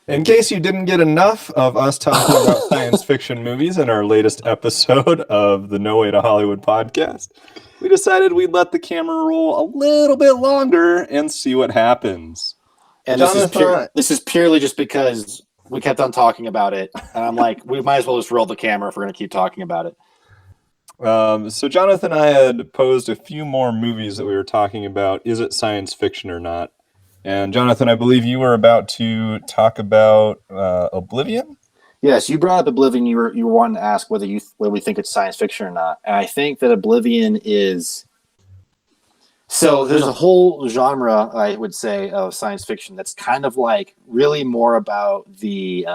In case you didn't get enough of us talking about science fiction movies in our latest episode of the No Way to Hollywood podcast, we decided we'd let the camera roll a little bit longer and see what happens. And Jonathan, this is purely just because we kept on talking about it, and I'm like, we might as well just roll the camera if we're going to keep talking about it. so Jonathan and I had posed a few more movies that we were talking about. Is it science fiction or not? And Jonathan, I believe you were about to talk about Oblivion. Yes, you brought up Oblivion. You were wanting to ask whether we think it's science fiction or not, and I think that Oblivion is. So there's a whole genre, I would say, of science fiction that's kind of like really more about the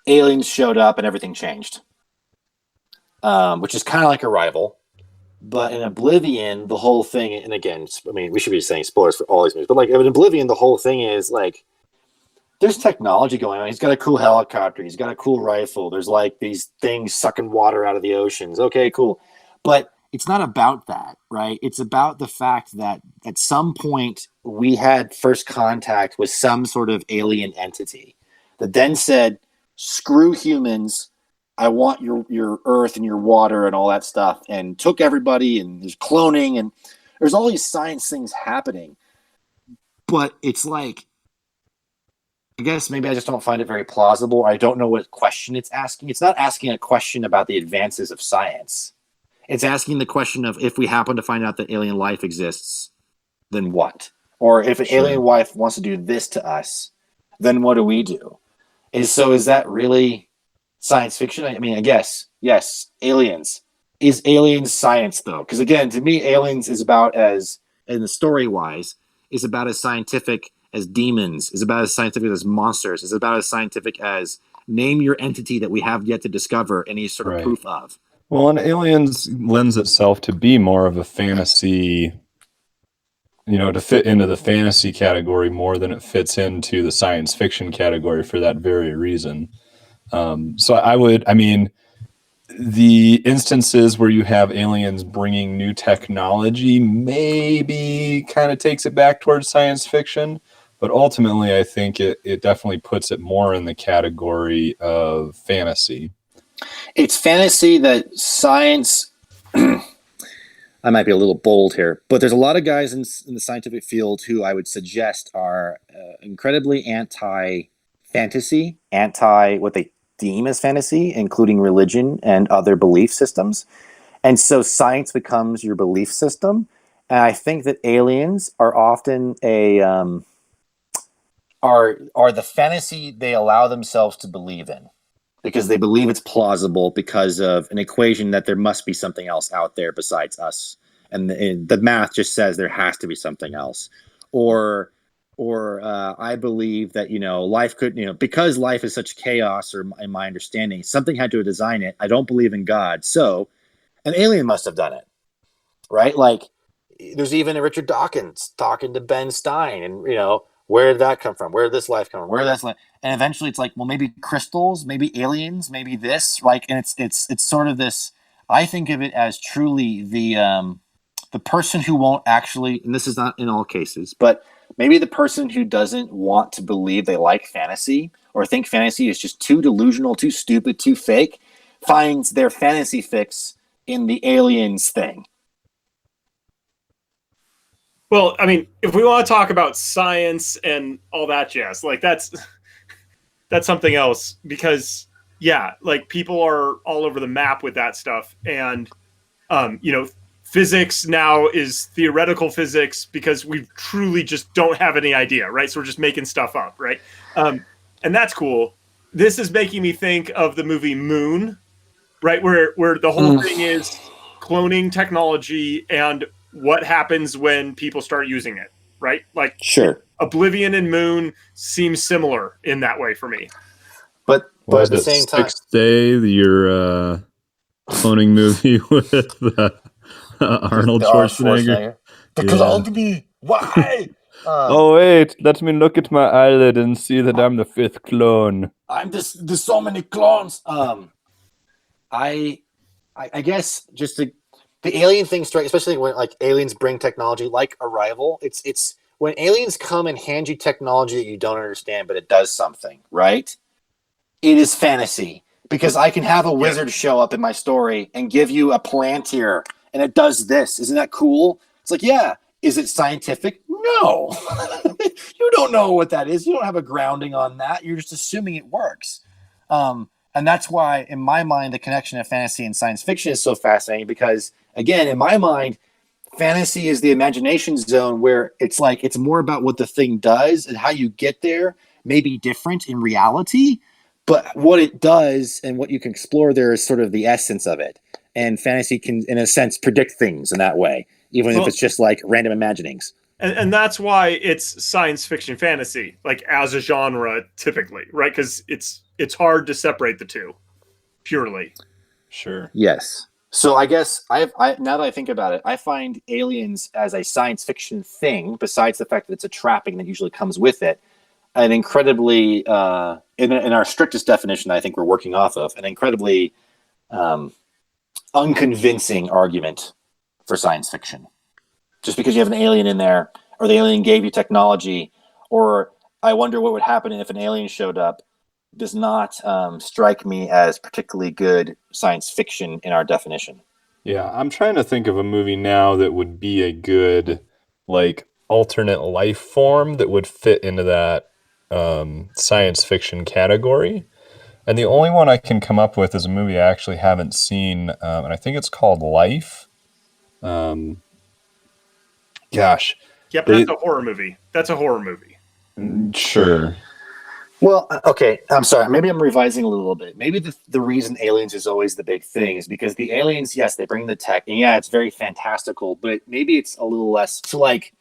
aliens showed up and everything changed, which is kind of like Arrival. But in Oblivion, the whole thing, and again, I mean, we should be saying spoilers for all these movies, but like in Oblivion, the whole thing is like there's technology going on. He's got a cool helicopter. He's got a cool rifle. There's like these things sucking water out of the oceans. Okay, cool. But it's not about that, right? It's about the fact that at some point we had first contact with some sort of alien entity that then said, screw humans. I want your earth and your water and all that stuff, and took everybody, and there's cloning, and there's all these science things happening. But it's like, I guess maybe I just don't find it very plausible. I don't know what question it's asking. It's not asking a question about the advances of science. It's asking the question of, if we happen to find out that alien life exists, then what? Or if an alien life wants to do this to us, then what do we do? Is that really science fiction? I mean, I guess, yes, aliens. Is aliens science, though? Because again, to me, aliens is about as, in the story-wise, is about as scientific as demons, is about as scientific as monsters, is about as scientific as name your entity that we have yet to discover any sort of proof of. Well, and Aliens lends itself to be more of a fantasy, to fit into the fantasy category more than it fits into the science fiction category for that very reason. The instances where you have aliens bringing new technology maybe kind of takes it back towards science fiction, but ultimately I think it definitely puts it more in the category of fantasy. It's fantasy that science. I might be a little bold here, but there's a lot of guys in the scientific field who I would suggest are incredibly anti-fantasy, anti what they deem as fantasy, including religion and other belief systems. And so science becomes your belief system. And I think that aliens are often are the fantasy they allow themselves to believe in, because they believe it's plausible because of an equation that there must be something else out there besides us. And the math just says there has to be something else. Or I believe that, life could, because life is such chaos, or in my understanding, something had to design it. I don't believe in God. So an alien must have done it, right? Like there's even a Richard Dawkins talking to Ben Stein, and, where did that come from? Where did this life come from? Where did this life? And eventually it's like, well, maybe crystals, maybe aliens, maybe this, like, and it's sort of this, I think of it as truly the person who won't actually, and this is not in all cases, but maybe the person who doesn't want to believe they like fantasy, or think fantasy is just too delusional, too stupid, too fake, finds their fantasy fix in the aliens thing. Well, I mean, if we want to talk about science and all that jazz, like that's something else, because like people are all over the map with that stuff. And, physics now is theoretical physics because we truly just don't have any idea, right? So we're just making stuff up, right? And that's cool. This is making me think of the movie Moon, right? Where the whole thing is cloning technology and what happens when people start using it, right? Like, sure, Oblivion and Moon seem similar in that way for me. But at the same time, Sixth Day, your cloning movie with Arnold Schwarzenegger. Because me, why? Oh wait, let me look at my eyelid and see that I'm the fifth clone. There's so many clones. I guess just the alien thing strike, especially when like aliens bring technology like Arrival. It's when aliens come and hand you technology that you don't understand, but it does something, right? It is fantasy because I can have a wizard show up in my story and give you a plant here and it does this. Isn't that cool? It's like, yeah. Is it scientific? No. You don't know what that is. You don't have a grounding on that. You're just assuming it works. And that's why, in my mind, the connection of fantasy and science fiction is so fascinating because, again, in my mind, fantasy is the imagination zone where it's like it's more about what the thing does and how you get there may be different in reality, but what it does and what you can explore there is sort of the essence of it. And fantasy can, in a sense, predict things in that way, even if it's just like random imaginings. And that's why it's science fiction fantasy, like as a genre, typically, right? Because it's hard to separate the two purely. Sure. Yes. So I guess I now that I think about it, I find Aliens as a science fiction thing, besides the fact that it's a trapping that usually comes with it, an incredibly, in our strictest definition, I think we're working off of, an incredibly unconvincing argument for science fiction. Just because you have an alien in there, or the alien gave you technology, or I wonder what would happen if an alien showed up, does not strike me as particularly good science fiction in our definition. Yeah, I'm trying to think of a movie now that would be a good, like, alternate life form that would fit into that science fiction category. And the only one I can come up with is a movie I actually haven't seen, and I think it's called Life. Gosh. Yep, that's a horror movie. That's a horror movie. Sure. Well, okay, I'm sorry. Maybe I'm revising a little bit. Maybe the reason Aliens is always the big thing is because the aliens, yes, they bring the tech, and yeah, it's very fantastical, but maybe it's a little less. So, like,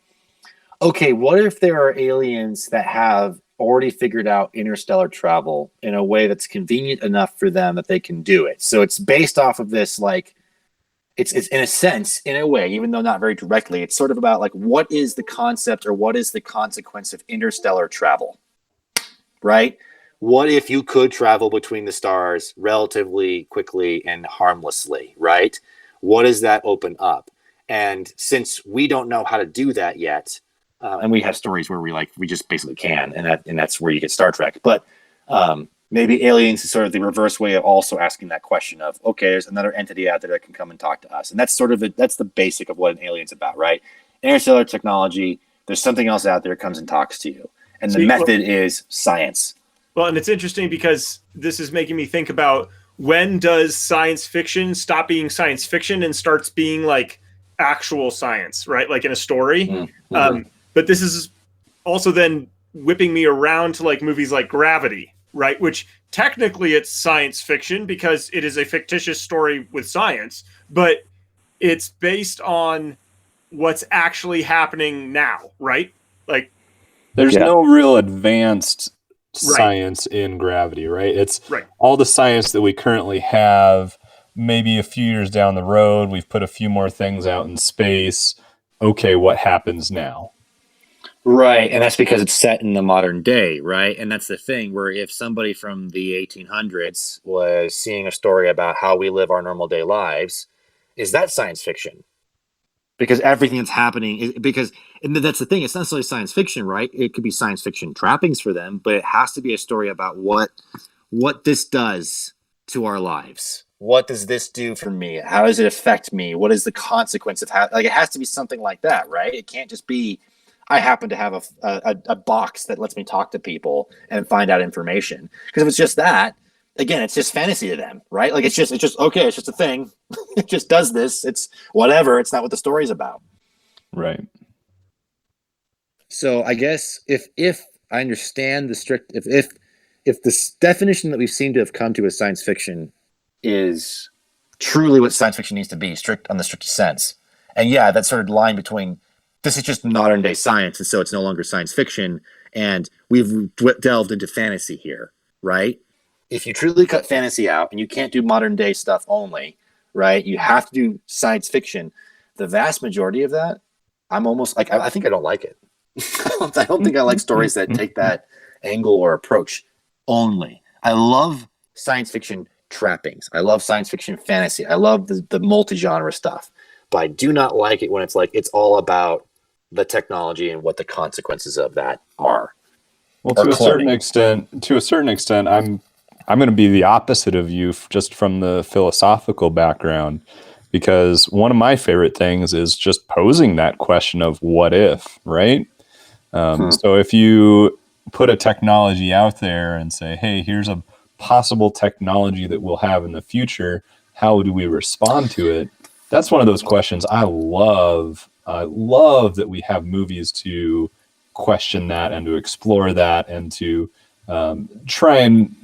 okay, what if there are aliens that have already figured out interstellar travel in a way that's convenient enough for them that they can do it? So it's based off of this, like, it's in a sense, in a way, even though not very directly, it's sort of about, like, what is the concept or what is the consequence of interstellar travel? Right? What if you could travel between the stars relatively quickly and harmlessly, right? What does that open up? And since we don't know how to do that yet, and we have stories where we just basically can, and that's where you get Star Trek. But maybe Aliens is sort of the reverse way of also asking that question of, okay, there's another entity out there that can come and talk to us, and that's sort of that's the basic of what an alien's about, right? Interstellar technology. There's something else out there that comes and talks to you. And the method is science. Well, and it's interesting because this is making me think about when does science fiction stop being science fiction and starts being like actual science, right? Like in a story. Mm-hmm. But this is also then whipping me around to like movies like Gravity, right? Which technically it's science fiction because it is a fictitious story with science, but it's based on what's actually happening now, right? Like, there's no real advanced science in Gravity, right? It's all the science that we currently have. Maybe a few years down the road, we've put a few more things out in space. Okay, what happens now? Right, and that's because it's set in the modern day, right? And that's the thing where if somebody from the 1800s was seeing a story about how we live our normal day lives, is that science fiction? Because everything that's happening, and that's the thing, it's not necessarily science fiction, right? It could be science fiction trappings for them, but it has to be a story about what this does to our lives. What does this do for me? How does it affect me? What is the consequence of it has to be something like that, right? It can't just be, I happen to have a box that lets me talk to people and find out information. Because if it's just that, again, it's just fantasy to them, right? Like it's just okay, it's just a thing. It just does this. It's whatever. It's not what the story's about. Right. So I guess if I understand if this definition that we've seemed to have come to as science fiction is truly what science fiction needs to be, strict on the strictest sense. And yeah, that sort of line between this is just modern day science, and so it's no longer science fiction, and we've delved into fantasy here, right? If you truly cut fantasy out and you can't do modern day stuff only, right? You have to do science fiction. The vast majority of that, I'm almost like, I think I don't like it. I don't think I like stories that take that angle or approach only. I love science fiction trappings. I love science fiction fantasy. I love the multi-genre stuff, but I do not like it when it's like, it's all about the technology and what the consequences of that are. Well, Or to a certain cloning. extent, I'm going to be the opposite of you, just from the philosophical background, because one of my favorite things is just posing that question of what if, right? So if you put a technology out there and say, hey, here's a possible technology that we'll have in the future, how do we respond to it? That's one of those questions I love. I love that we have movies to question that and to explore that and to try and,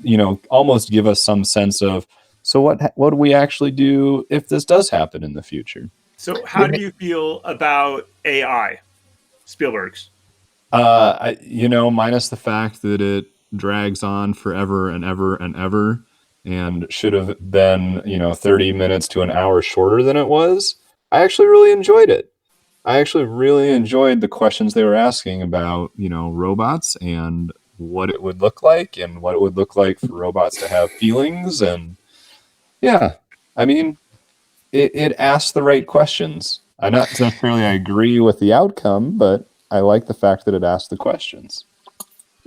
almost give us some sense of, so what do we actually do if this does happen in the future? So how do you feel about AI, Spielberg's? Minus the fact that it drags on forever and ever and ever and should have been, 30 minutes to an hour shorter than it was. I actually really enjoyed it. I actually really enjoyed the questions they were asking about, robots and what it would look like and what it would look like for robots to have feelings. And yeah, I mean, it asked the right questions. I not necessarily agree with the outcome, but I like the fact that it asked the questions.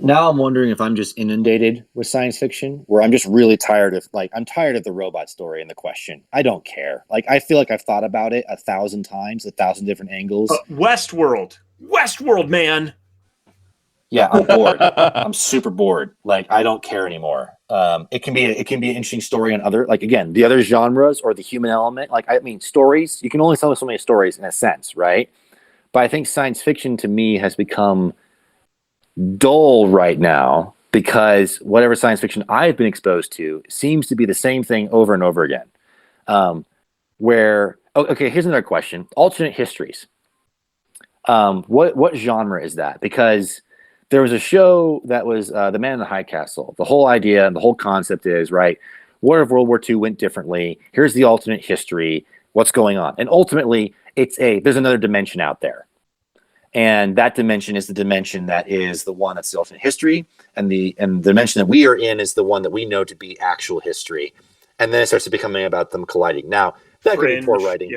Now I'm wondering if I'm just inundated with science fiction, where I'm just really tired of I'm tired of the robot story and the question. I don't care. I feel like I've thought about it 1,000 times, 1,000 different angles. Westworld, man. Yeah, I'm bored. I'm super bored. I don't care anymore. It can be an interesting story on other, again, the other genres or the human element. Stories. You can only tell so many stories in a sense, right? But I think science fiction to me has become dull right now because whatever science fiction I've been exposed to seems to be the same thing over and over again. Here's another question: alternate histories. What genre is that? Because there was a show that was The Man in the High Castle. The whole idea and the whole concept is, right, what if World War II went differently? Here's the alternate history. What's going on? And ultimately, there's another dimension out there. And that dimension is the dimension that is the one that's the alternate history. And the dimension that we are in is the one that we know to be actual history. And then it starts to becoming about them colliding. Now, that could be poor writing.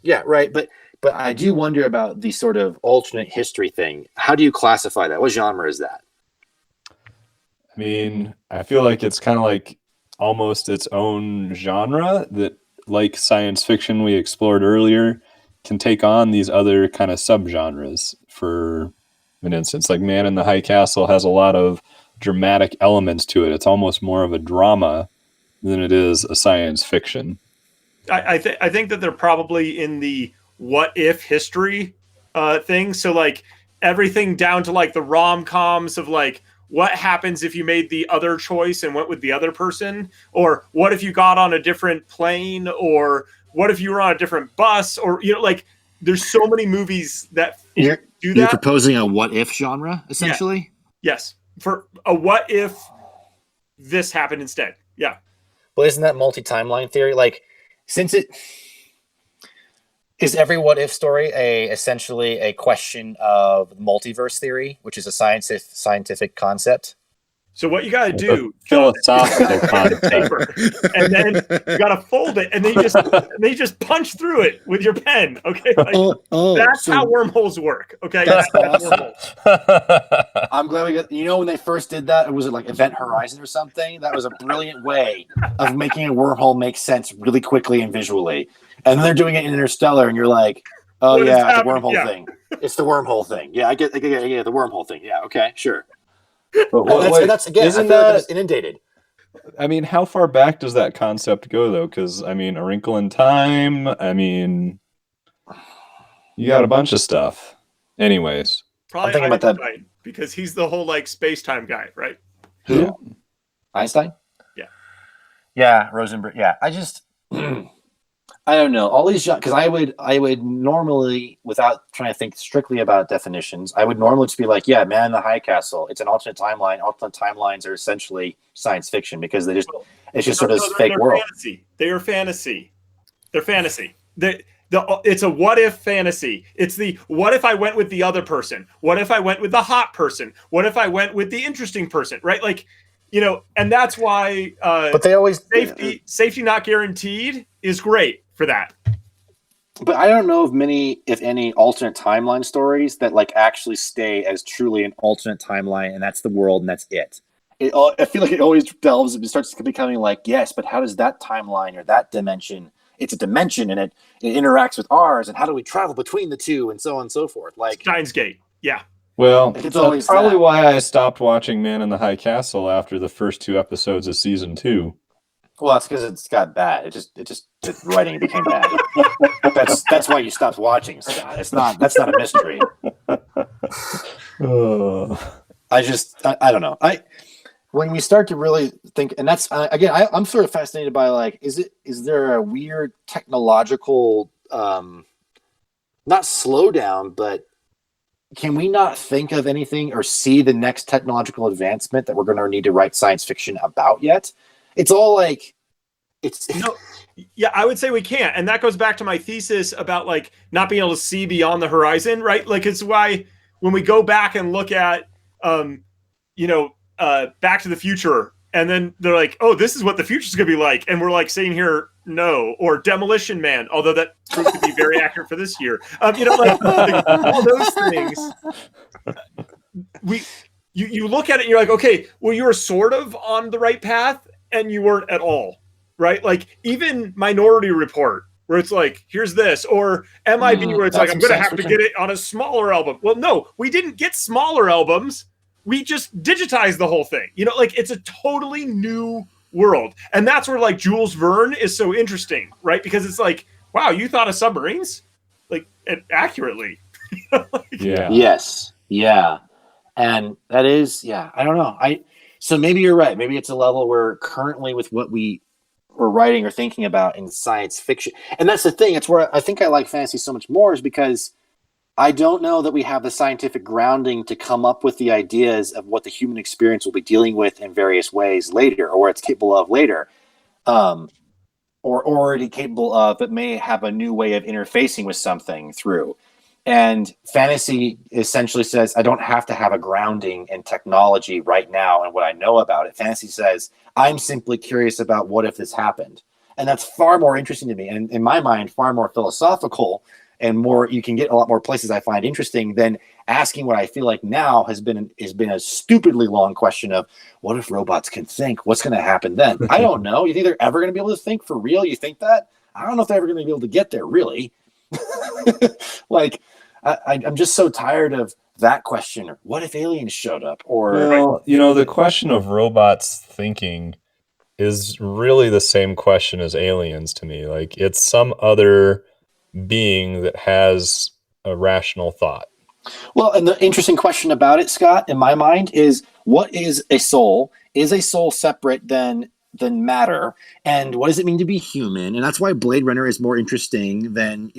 Yeah, right. But I do wonder about the sort of alternate history thing. How do you classify that? What genre is that? I mean, I feel like it's kind of like almost its own genre that, like science fiction we explored earlier, can take on these other kind of subgenres. For an instance, like Man in the High Castle has a lot of dramatic elements to it. It's almost more of a drama than it is a science fiction. I think that they're probably in the what if history thing. So everything down to the rom-coms of what happens if you made the other choice and went with the other person, or what if you got on a different plane, or what if you were on a different bus, or there's so many movies that do that. You're proposing a what if genre, essentially? Yes. For a what if this happened instead. Yeah. Well, isn't that multi-timeline theory? Since it is every what if story essentially a question of multiverse theory, which is a scientific concept. So what you got to do, philosophical paper, and then you got to fold it, and then you just punch through it with your pen. Okay, that's how wormholes work. Okay, that's awesome. I'm glad we got. When they first did that, was it Event Horizon or something? That was a brilliant way of making a wormhole make sense really quickly and visually. And then they're doing it in Interstellar, and you're like, "Oh yeah, it's a wormhole thing. It's the wormhole thing. Yeah, I get the wormhole thing. Yeah, okay, sure." But that's again, isn't that inundated? I mean, how far back does that concept go, though? Because A Wrinkle in Time. You got a bunch of stuff. Anyways, probably I'm thinking Einstein, about that because he's the whole space-time guy, right? Who? Yeah. Einstein? Yeah, Rosenberg. Yeah, I don't know. All these because I would normally, without trying to think strictly about definitions, I would normally just be like, yeah, Man in the High Castle. It's an alternate timeline. Alternate timelines are essentially science fiction because it's just sort of fake world. Fantasy. They are fantasy. They're fantasy. It's a what if fantasy. It's the what if I went with the other person? What if I went with the hot person? What if I went with the interesting person? Right? And that's why. But they always safety not guaranteed is great for that. But I don't know of many, if any, alternate timeline stories that like actually stay as truly an alternate timeline, and that's the world, and that's it. I feel like it always delves and starts becoming like, yes, but how does that timeline or that dimension? It's a dimension, and it interacts with ours, and how do we travel between the two, and so on and so forth. Like Steins Gate. Yeah. Well, It's that's always probably that. why I stopped watching Man in the High Castle after the first 2 episodes of season 2. Well, that's because it's got bad. The writing became bad. That's why you stopped watching, Scott. That's not a mystery. I don't know. When we start to really think, and that's again, I'm sort of fascinated by like, is there a weird technological, not slowdown, but can we not think of anything or see the next technological advancement that we're going to need to write science fiction about yet? It's all like, no, yeah, I would say we can't, and that goes back to my thesis about like not being able to see beyond the horizon, right? Like it's why when we go back and look at, Back to the Future, and then they're like, oh, this is what the future's gonna be like, and we're like saying here, no, or Demolition Man, although that proved to be very accurate for this year. Like all those things. You look at it and you're like, okay, well, you were sort of on the right path, and you weren't at all, right? Like even Minority Report, where it's like, here's this, or MIB, where it's like, I'm going to have to get it on a smaller album. Well, no, we didn't get smaller albums. We just digitized the whole thing. Like it's a totally new world. And that's where like Jules Verne is so interesting, right? Because it's like, wow, you thought of submarines? Like accurately. Yeah. Yes. Yeah. And that is, I don't know. So maybe you're right. Maybe it's a level where currently with what we're writing or thinking about in science fiction. And that's the thing. It's where I think I like fantasy so much more, is because I don't know that we have the scientific grounding to come up with the ideas of what the human experience will be dealing with in various ways later, or it's capable of later, or already capable of, but may have a new way of interfacing with something through. And fantasy essentially says, I don't have to have a grounding in technology right now and what I know about it. Fantasy says, I'm simply curious about what if this happened. And that's far more interesting to me. And in my mind, far more philosophical, and more, you can get a lot more places I find interesting than asking what I feel like now has been a stupidly long question of, what if robots can think? What's going to happen then? I don't know. You think they're ever going to be able to think for real? You think that? I don't know if they're ever going to be able to get there, really. Like, I'm just so tired of that question. Or what if aliens showed up? Or, well, the question of robots thinking is really the same question as aliens to me. Like, it's some other being that has a rational thought. Well, and the interesting question about it, Scott, in my mind, is what is a soul? Is a soul separate than matter? And what does it mean to be human? And that's why Blade Runner is more interesting than,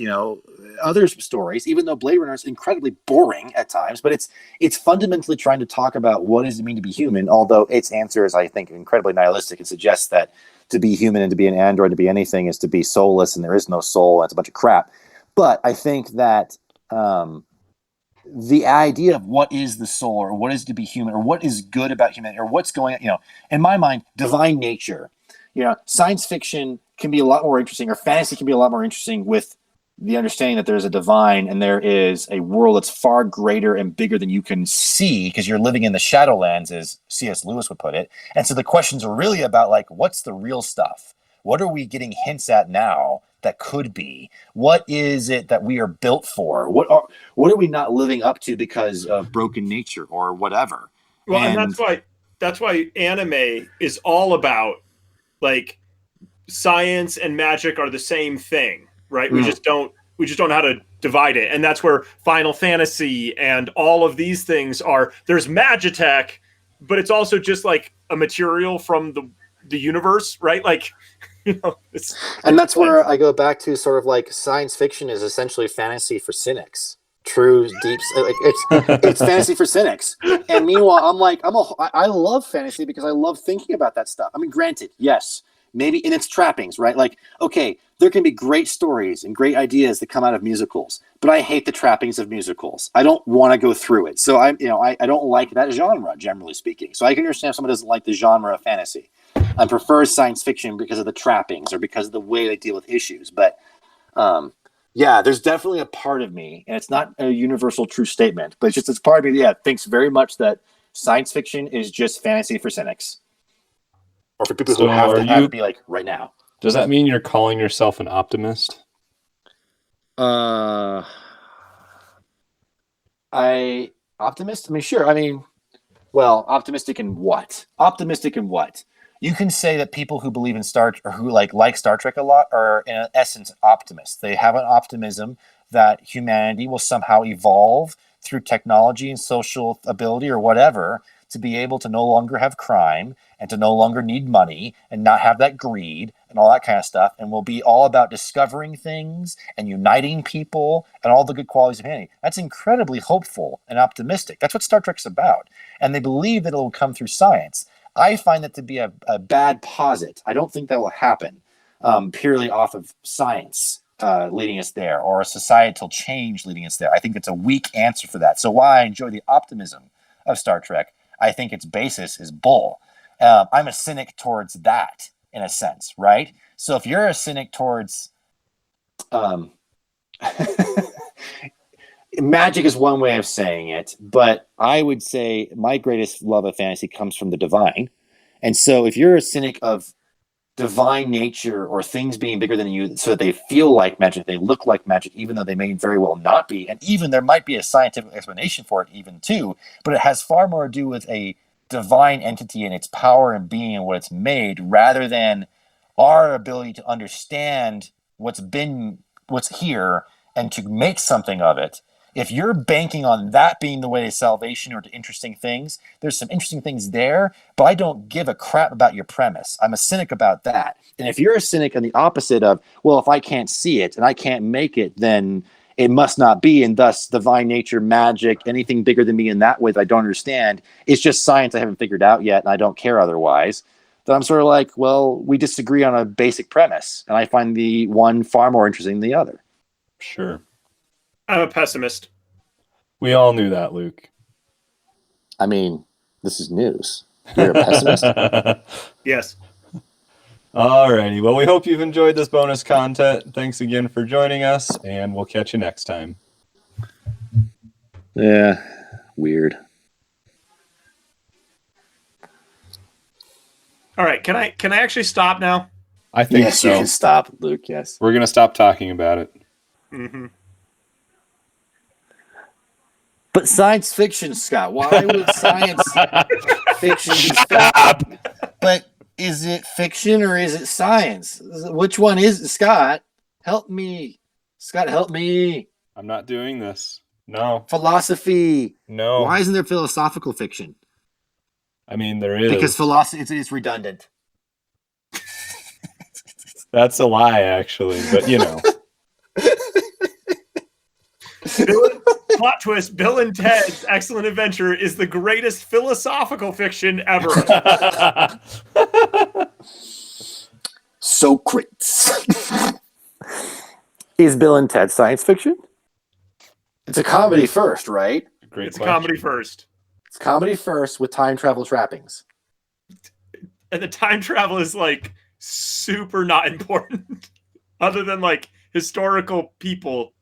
other stories, even though Blade Runner is incredibly boring at times, but it's fundamentally trying to talk about what does it mean to be human, although its answer is, I think, incredibly nihilistic. It suggests that to be human and to be an android, to be anything, is to be soulless, and there is no soul, and it's a bunch of crap. But I think that the idea of what is the soul, or what is to be human, or what is good about humanity, or what's going on, in my mind, divine nature, science fiction can be a lot more interesting, or fantasy can be a lot more interesting with the understanding that there's a divine and there is a world that's far greater and bigger than you can see, because you're living in the Shadowlands, as C.S. Lewis would put it. And so the questions are really about, like, what's the real stuff? What are we getting hints at now that could be? What is it that we are built for? What are we not living up to because of broken nature or whatever? Well, and that's why anime is all about, like, science and magic are the same thing, right? We just don't know how to divide it. And that's where Final Fantasy and all of these things are. There's magitech, but it's also just like a material from the universe, right? Like, and that's where I go back to sort of like science fiction is essentially fantasy for cynics. True, deep. Like it's fantasy for cynics. And meanwhile, I love fantasy because I love thinking about that stuff. I mean, granted, yes, maybe in its trappings, right? Like, okay, there can be great stories and great ideas that come out of musicals, but I hate the trappings of musicals. I don't want to go through it. So I don't like that genre, generally speaking. So I can understand if someone doesn't like the genre of fantasy and prefers science fiction because of the trappings or because of the way they deal with issues. But Yeah, there's definitely a part of me, and it's not a universal true statement, but it's part of me, thinks very much that science fiction is just fantasy for cynics. Or for people who have to be like, right now. Does that mean you're calling yourself an optimist? Optimist? I mean, sure. I mean, well, optimistic in what? Optimistic in what? You can say that people who believe in Star or who like Star Trek a lot are in essence optimists. They have an optimism that humanity will somehow evolve through technology and social ability or whatever to be able to no longer have crime and to no longer need money and not have that greed and all that kind of stuff, and will be all about discovering things and uniting people and all the good qualities of humanity. That's incredibly hopeful and optimistic. That's what Star Trek's about. And they believe that it will come through science. I find that to be a bad posit. I don't think that will happen purely off of science leading us there, or a societal change leading us there. I think it's a weak answer for that. So while I enjoy the optimism of Star Trek, I think its basis is bull. I'm a cynic towards that, in a sense, right? So if you're a cynic towards magic is one way of saying it, but I would say my greatest love of fantasy comes from the divine. And so if you're a cynic of divine nature or things being bigger than you so that they feel like magic, they look like magic, even though they may very well not be, and even there might be a scientific explanation for it even too, but it has far more to do with a divine entity and its power and being and what it's made, rather than our ability to understand what's here and to make something of it. If you're banking on that being the way to salvation or to interesting things, there's some interesting things there, but I don't give a crap about your premise. I'm a cynic about that. And if you're a cynic on the opposite of, well, if I can't see it and I can't make it, then it must not be, and thus divine nature, magic, anything bigger than me in that way that I don't understand, it's just science I haven't figured out yet and I don't care otherwise, then I'm sort of like, well, we disagree on a basic premise, and I find the one far more interesting than the other. Sure. I'm a pessimist. We all knew that, Luke. I mean, this is news. You're a pessimist? Yes. Alrighty. Well, we hope you've enjoyed this bonus content. Thanks again for joining us, and we'll catch you next time. Yeah, weird. All right. Can I actually stop now? I think yes, so. You can stop, Luke. Yes. We're gonna stop talking about it. Mm-hmm. But science fiction, Scott. Why would science fiction be Stop! But is it fiction or is it science? Which one is it, Scott? Help me. Scott, help me. I'm not doing this. No. Philosophy. No. Why isn't there philosophical fiction? I mean, there is. Because philosophy is redundant. That's a lie, actually, but you know. Plot twist: Bill and Ted's Excellent Adventure is the greatest philosophical fiction ever. Socrates. Is Bill and Ted science fiction? It's a comedy first, right? Great It's question. a comedy first. It's comedy first with time travel trappings. And the time travel is like super not important, other than like historical people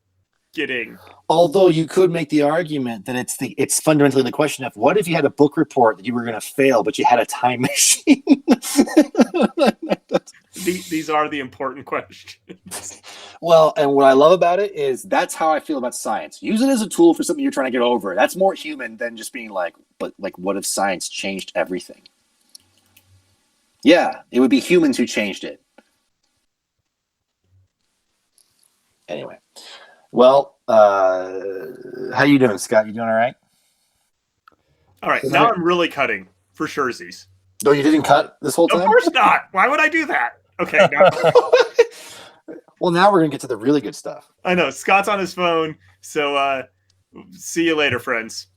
getting. Although you could make the argument that it's fundamentally the question of what if you had a book report that you were going to fail, but you had a time machine. These are the important questions. Well, and what I love about it is that's how I feel about science. Use it as a tool for something you're trying to get over. That's more human than just being like, but like, what if science changed everything? Yeah, it would be humans who changed it. Anyway, well, how you doing, Scott? You doing all right? All right, now I'm really cutting for surezies. No, you didn't cut this whole time? Of course not. Why would I do that? Okay. Now, well, now we're going to get to the really good stuff. I know. Scott's on his phone. So see you later, friends.